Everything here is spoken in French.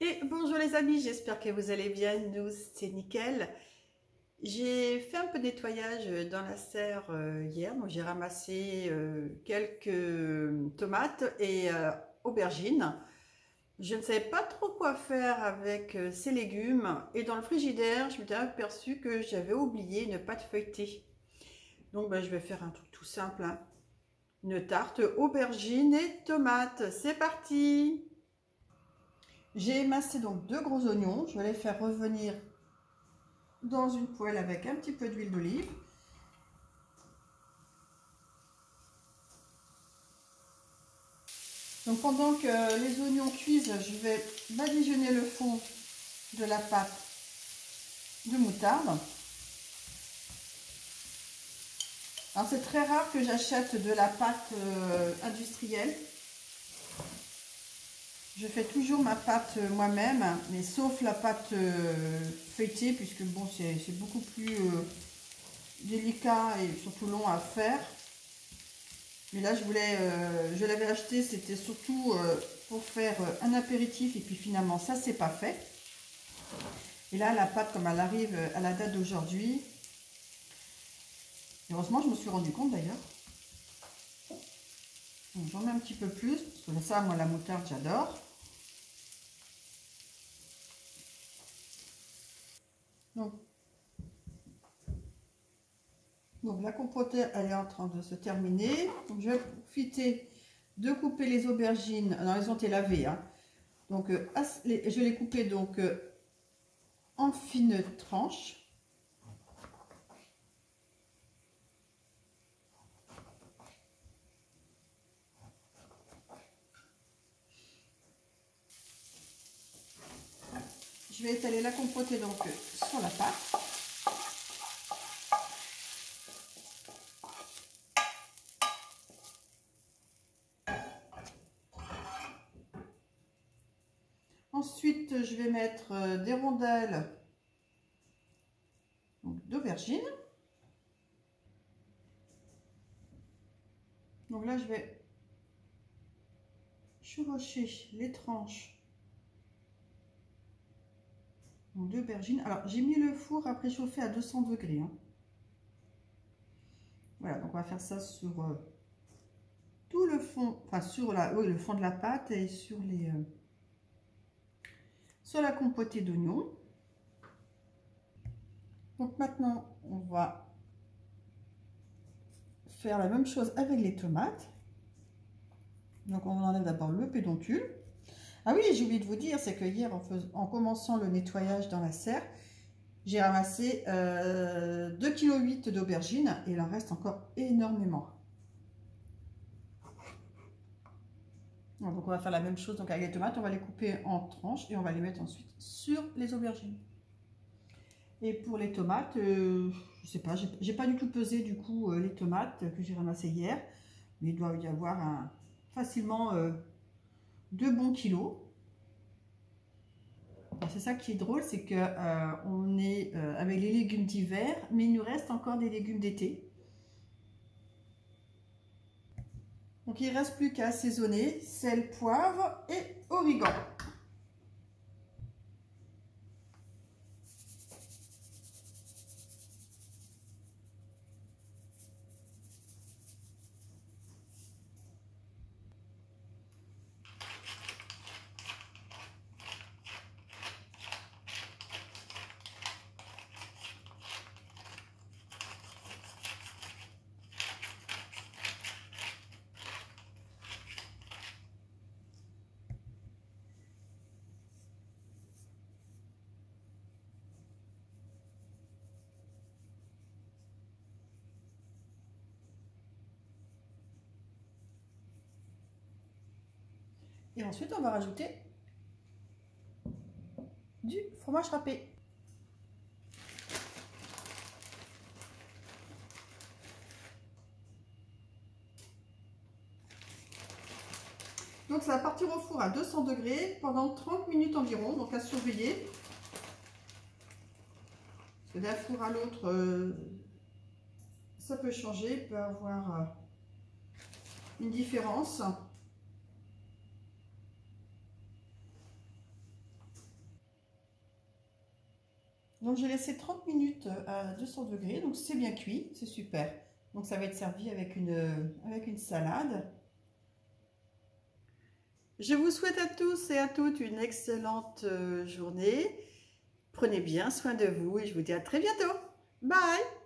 Et bonjour les amis, j'espère que vous allez bien, nous c'est nickel. J'ai fait un peu de nettoyage dans la serre hier, donc j'ai ramassé quelques tomates et aubergines. Je ne savais pas trop quoi faire avec ces légumes et dans le frigidaire, je m'étais aperçu que j'avais oublié une pâte feuilletée. Donc je vais faire un truc tout simple, hein. Une tarte aubergine et tomates, c'est parti! J'ai émincé donc deux gros oignons, je vais les faire revenir dans une poêle avec un petit peu d'huile d'olive. Donc pendant que les oignons cuisent, je vais badigeonner le fond de la pâte de moutarde. Alors c'est très rare que j'achète de la pâte industrielle. Je fais toujours ma pâte moi-même, mais sauf la pâte feuilletée, puisque bon, c'est beaucoup plus délicat et surtout long à faire. Mais là, je l'avais acheté, c'était surtout pour faire un apéritif, et puis finalement, ça, c'est pas fait. Et là, la pâte, comme elle arrive à la date d'aujourd'hui, heureusement, je me suis rendu compte d'ailleurs. J'en mets un petit peu plus, parce que ça, moi, la moutarde, j'adore. Donc, la compotée, elle est en train de se terminer. Donc, je vais profiter de couper les aubergines. Non, elles ont été lavées, hein. Donc, je vais les couper donc en fines tranches. Je vais étaler la compotée donc sur la pâte. Ensuite, je vais mettre des rondelles d'aubergine. Donc là, je vais chevaucher les tranches d'aubergine. Alors, j'ai mis le four à préchauffer à 200 degrés, hein. Voilà, donc on va faire ça sur tout le fond, enfin sur le fond de la pâte et sur sur la compotée d'oignons. Donc maintenant, on va faire la même chose avec les tomates. Donc on enlève d'abord le pédoncule. Ah oui, j'ai oublié de vous dire, c'est que hier, en commençant le nettoyage dans la serre, j'ai ramassé 2,8 kg d'aubergines et il en reste encore énormément. Donc on va faire la même chose donc avec les tomates, on va les couper en tranches et on va les mettre ensuite sur les aubergines. Et pour les tomates, je sais pas, j'ai pas du tout pesé du coup les tomates que j'ai ramassées hier, mais il doit y avoir facilement 2 bons kilos. C'est ça qui est drôle, c'est que on est avec les légumes d'hiver, mais il nous reste encore des légumes d'été. Donc il ne reste plus qu'à assaisonner, sel, poivre et origan. Et ensuite, on va rajouter du fromage râpé. Donc ça va partir au four à 200 degrés pendant 30 minutes environ, donc à surveiller. Parce que d'un four à l'autre, ça peut changer, il peut y avoir une différence. Donc j'ai laissé 30 minutes à 200 degrés, donc c'est bien cuit, c'est super. Donc ça va être servi avec une salade. Je vous souhaite à tous et à toutes une excellente journée. Prenez bien soin de vous et je vous dis à très bientôt. Bye!